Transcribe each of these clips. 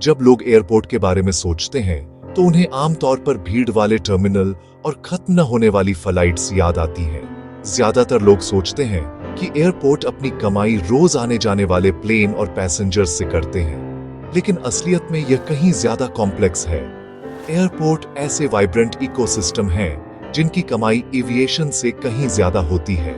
जब लोग एयरपोर्ट के बारे में सोचते हैं तो उन्हें आमतौर पर भीड़ वाले टर्मिनल और खत्म न होने वाली फ्लाइट्स याद आती हैं। ज्यादातर लोग सोचते हैं कि एयरपोर्ट अपनी कमाई रोज आने जाने वाले प्लेन और पैसेंजर्स से करते हैं, लेकिन असलियत में यह कहीं ज्यादा कॉम्प्लेक्स है। एयरपोर्ट ऐसे वाइब्रेंट इकोसिस्टम हैं जिनकी कमाई एविएशन से कहीं ज्यादा होती है।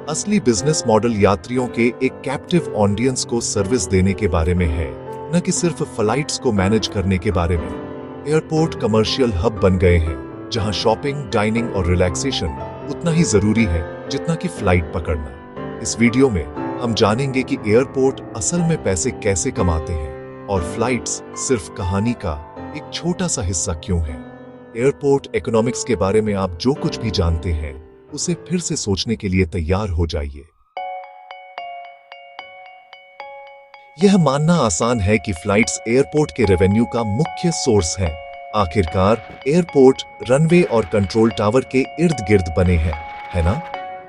असली बिजनेस मॉडल यात्रियों के एक कैप्टिव ऑडियंस को सर्विस देने के बारे में है, न कि सिर्फ फ्लाइट्स को मैनेज करने के बारे में। एयरपोर्ट कमर्शियल हब बन गए हैं जहां शॉपिंग, डाइनिंग और रिलैक्सेशन उतना ही जरूरी है जितना कि फ्लाइट पकड़ना। इस वीडियो में हम जानेंगे कि एयरपोर्ट असल में पैसे कैसे कमाते हैं और फ्लाइट्स सिर्फ कहानी का एक छोटा सा हिस्सा क्यों है। एयरपोर्ट इकोनॉमिक्स के बारे में आप जो कुछ भी जानते हैं उसे फिर से सोचने के लिए तैयार हो जाइए। यह मानना आसान है कि फ्लाइट्स एयरपोर्ट के रेवेन्यू का मुख्य सोर्स है। आखिरकार एयरपोर्ट रनवे और कंट्रोल टावर के इर्द गिर्द बने हैं, है ना?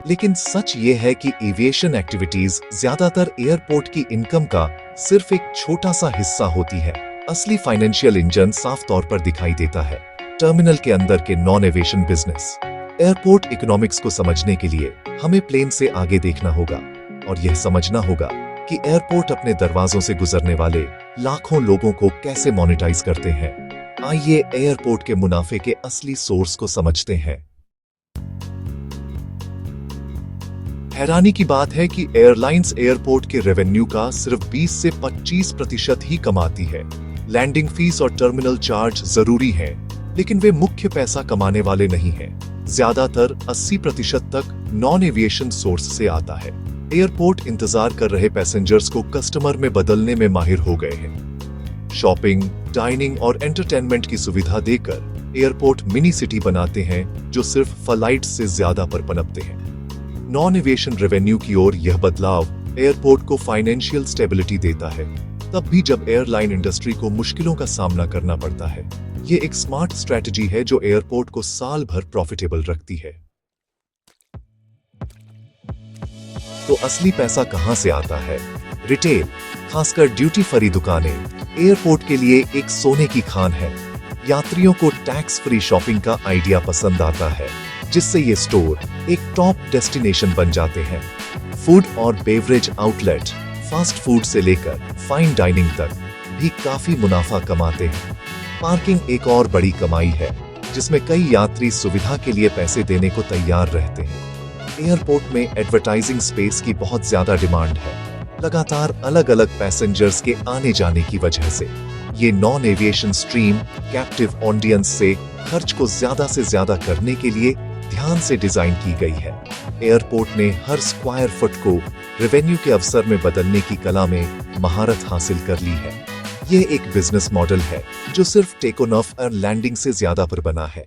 लेकिन सच ये है कि एविएशन एक्टिविटीज ज्यादातर एयरपोर्ट की इनकम का सिर्फ एक छोटा सा हिस्सा होती है। असली फाइनेंशियल इंजन साफ तौर पर दिखाई देता है टर्मिनल के अंदर के non aviation business. Airport economics को समझने के लिए हमें प्लेन से आगे देखना होगा और यह समझना होगा कि एयरपोर्ट अपने दरवाजों से गुजरने वाले लाखों लोगों को कैसे मोनेटाइज करते हैं। आइए एयरपोर्ट के मुनाफे के असली सोर्स को समझते हैं। हैरानी की बात है कि एयरलाइंस एयरपोर्ट के रेवेन्यू का सिर्फ 20 से 25% ही कमाती है। लैंडिंग फीस और टर्मिनल चार्ज जरूरी है, लेकिन वे मुख्य पैसा कमाने वाले नहीं हैं। ज्यादातर 80% तक नॉन एविएशन सोर्स से आता है। एयरपोर्ट इंतजार कर रहे पैसेंजर्स को कस्टमर में बदलने में माहिर हो गए हैं। शॉपिंग, डाइनिंग और एंटरटेनमेंट की सुविधा देकर एयरपोर्ट मिनी सिटी बनाते हैं जो सिर्फ फ्लाइट से ज्यादा पर पनपते हैं। नॉन एविएशन रेवेन्यू की ओर यह बदलाव एयरपोर्ट को फाइनेंशियल स्टेबिलिटी देता है, तब भी जब एयरलाइन इंडस्ट्री को मुश्किलों का सामना करना पड़ता है। ये एक स्मार्ट स्ट्रैटेजी है जो एयरपोर्ट को साल भर प्रॉफिटेबल रखती है। तो असली पैसा कहां से आता है? रिटेल, खासकर ड्यूटी फ्री दुकानें एयरपोर्ट के लिए एक सोने की खान है। यात्रियों को टैक्स फ्री शॉपिंग का आइडिया पसंद आता है, जिससे ये स्टोर एक टॉप डेस्टिनेशन बन जाते हैं। फूड और बेवरेज आउटलेट फास्ट फूड से लेकर फाइन डाइनिंग तक भी काफी मुनाफा कमाते हैं। पार्किंग एक और बड़ी कमाई है, जिसमें कई यात्री सुविधा के लिए पैसे देने को तैयार रहते हैं। एयरपोर्ट में एडवर्टाइजिंग स्पेस की बहुत ज्यादा डिमांड है, लगातार अलग अलग पैसेंजर्स के आने जाने की वजह से। ये non aviation stream captive audience से खर्च को ज्यादा से ज्यादा करने के लिए ध्यान से डिजाइन की गई है। एयरपोर्ट ने हर स्क्वायर फुट को रेवेन्यू के अवसर में बदलने की कला में महारत हासिल कर ली है। ये एक बिजनेस मॉडल है जो सिर्फ टेक ऑफ और लैंडिंग से ज्यादा पर बना है।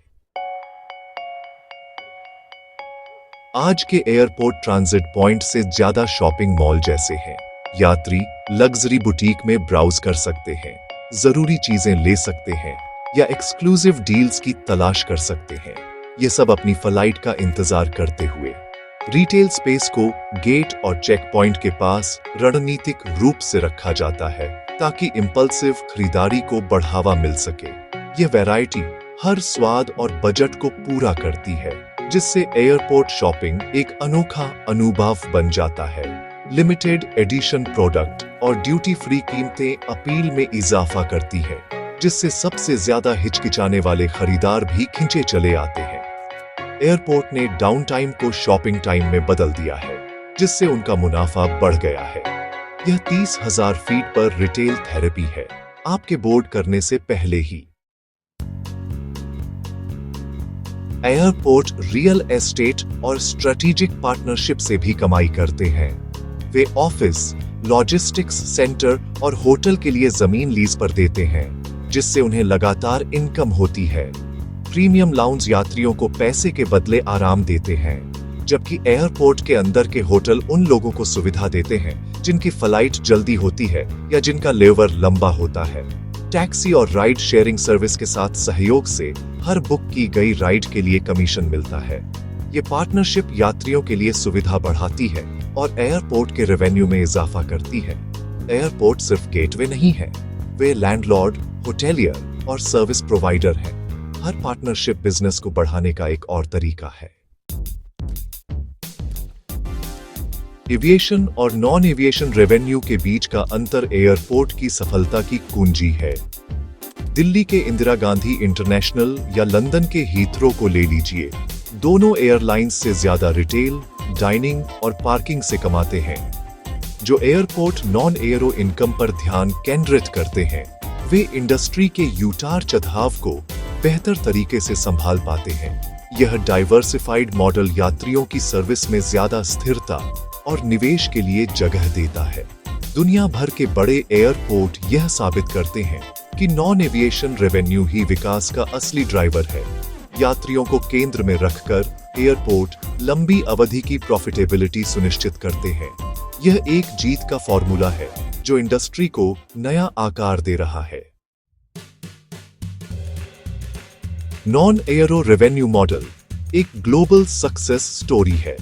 आज के एयरपोर्ट ट्रांजिट पॉइंट से ज्यादा शॉपिंग मॉल जैसे हैं। यात्री लग्जरी बुटीक में ब्राउज कर सकते हैं, जरूरी चीजें ले सकते हैं या एक्सक्लूसिव डील्स की तलाश कर सकते हैं। ये सब अपनी फ्लाइट का इंतजार करते हुए। रिटेल स्पेस को गेट और चेक पॉइंट के पास रणनीतिक रूप से रखा जाता है ताकि इंपल्सिव खरीदारी को बढ़ावा मिल सके। ये वैरायटी हर स्वाद और बजट को पूरा करती है, जिससे एयरपोर्ट शॉपिंग एक अनोखा अनुभव बन जाता है। लिमिटेड एडिशन प्रोडक्ट और ड्यूटी फ्री कीमतें अपील में इजाफा करती है, जिससे सबसे ज्यादा हिचकिचाने वाले खरीदार भी खींचे चले आते हैं। एयरपोर्ट ने डाउन टाइम को शॉपिंग टाइम में बदल दिया है, जिससे उनका मुनाफा बढ़ गया है। यह 30,000 फीट पर रिटेल थेरेपी है, आपके बोर्ड करने से पहले ही। एयरपोर्ट रियल एस्टेट और स्ट्रेटेजिक पार्टनरशिप से भी कमाई करते हैं। वे ऑफिस, लॉजिस्टिक्स सेंटर और होटल के लिए जमीन लीज पर देते हैं, जिससे उन्हें लगातार इनकम होती है। प्रीमियम लाउंज यात्रियों को पैसे के बदले आराम देते हैं, जबकि एयरपोर्ट के अंदर के होटल उन लोगों को सुविधा देते हैं जिनकी फ्लाइट जल्दी होती है या जिनका लेवर लंबा होता है। टैक्सी और राइड शेयरिंग सर्विस के साथ सहयोग से हर बुक की गई राइड के लिए कमीशन मिलता है। ये पार्टनरशिप यात्रियों के लिए सुविधा बढ़ाती है और एयरपोर्ट के रेवेन्यू में इजाफा करती है। एयरपोर्ट सिर्फ गेटवे नहीं है, वे लैंडलॉर्ड, होटेलियर और सर्विस प्रोवाइडर हैं। हर पार्टनरशिप बिजनेस को बढ़ाने का एक और तरीका है। एविएशन और नॉन एविएशन रेवेन्यू के बीच का अंतर एयरपोर्ट की सफलता की कुंजी है। दिल्ली के इंदिरा गांधी इंटरनेशनल या लंदन के हीथ्रो को ले लीजिए। दोनों एयरलाइंस से ज्यादा रिटेल, डाइनिंग और पार्किंग से कमाते हैं। जो एयरपोर्ट नॉन एयरो इनकम पर ध्यान केंद्रित करते हैं, वे इंडस्ट्री के उतार चढ़ाव को बेहतर तरीके से संभाल पाते हैं। यह डाइवर्सिफाइड मॉडल यात्रियों की सर्विस में ज्यादा स्थिरता और निवेश के लिए जगह देता है। दुनिया भर के बड़े एयरपोर्ट यह साबित करते हैं कि नॉन एविएशन रेवेन्यू ही विकास का असली ड्राइवर है। यात्रियों को केंद्र में रखकर एयरपोर्ट लंबी अवधि की प्रॉफिटेबिलिटी सुनिश्चित करते हैं। यह एक जीत का फॉर्मूला है जो इंडस्ट्री को नया आकार दे रहा है। नॉन एयरो रेवेन्यू मॉडल एक ग्लोबल सक्सेस स्टोरी है।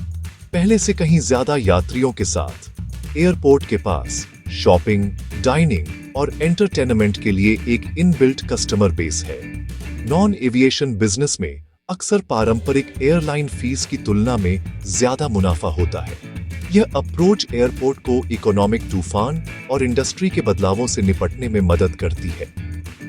पहले से कहीं ज्यादा यात्रियों के साथ एयरपोर्ट के पास शॉपिंग, डाइनिंग और एंटरटेनमेंट के लिए एक इनबिल्ट कस्टमर बेस है। नॉन एविएशन बिजनेस में अक्सर पारंपरिक एयरलाइन फीस की तुलना में ज्यादा मुनाफा होता है। यह अप्रोच एयरपोर्ट को इकोनॉमिक तूफान और इंडस्ट्री के बदलावों से निपटने में मदद करती है।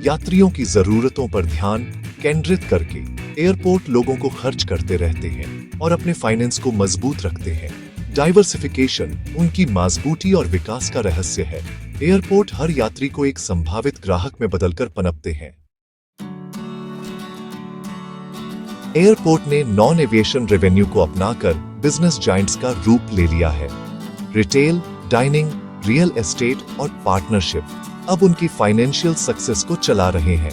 यात्रियों की जरूरतों पर ध्यान केंद्रित करके एयरपोर्ट लोगों को खर्च करते रहते हैं और अपने फाइनेंस को मजबूत रखते हैं। डाइवर्सिफिकेशन उनकी मजबूती और विकास का रहस्य है। एयरपोर्ट हर यात्री को एक संभावित ग्राहक में बदलकर पनपते हैं। एयरपोर्ट ने नॉन एविएशन रेवेन्यू को अपनाकर बिजनेस जायंट्स का रूप ले लिया है। रिटेल, डाइनिंग, रियल एस्टेट और पार्टनरशिप अब उनकी फाइनेंशियल सक्सेस को चला रहे हैं।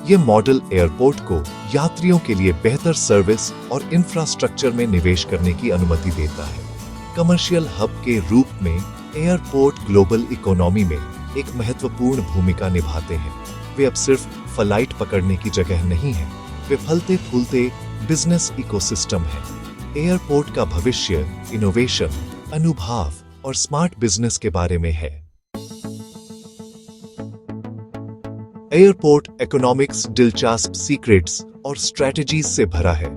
ये मॉडल एयरपोर्ट को यात्रियों के लिए बेहतर सर्विस और इंफ्रास्ट्रक्चर में निवेश करने की अनुमति देता है। कमर्शियल हब के रूप में एयरपोर्ट ग्लोबल इकोनॉमी में एक महत्वपूर्ण भूमिका निभाते हैं। वे अब सिर्फ फ्लाइट पकड़ने की जगह नहीं है, वे फलते फूलते बिजनेस इकोसिस्टम है। एयरपोर्ट का भविष्य इनोवेशन, अनुभव और स्मार्ट बिजनेस के बारे में है। एयरपोर्ट इकोनॉमिक्स दिलचस्प सीक्रेट्स और स्ट्रेटजीज से भरा है।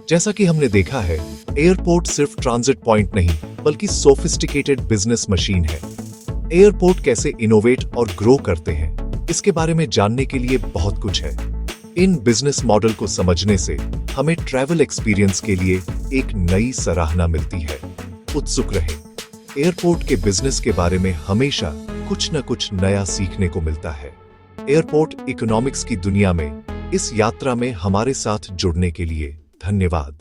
जैसा कि हमने देखा है, एयरपोर्ट सिर्फ ट्रांजिट पॉइंट नहीं बल्कि सोफिस्टिकेटेड बिजनेस मशीन है। एयरपोर्ट कैसे इनोवेट और ग्रो करते हैं, इसके बारे में जानने के लिए बहुत कुछ है। इन बिजनेस मॉडल को समझने से हमें ट्रैवल एक्सपीरियंस के लिए एक नई सराहना मिलती है। उत्सुक रहे, एयरपोर्ट के बिजनेस के बारे में हमेशा कुछ न कुछ नया सीखने को मिलता है। एयरपोर्ट इकोनॉमिक्स की दुनिया में इस यात्रा में हमारे साथ जुड़ने के लिए धन्यवाद।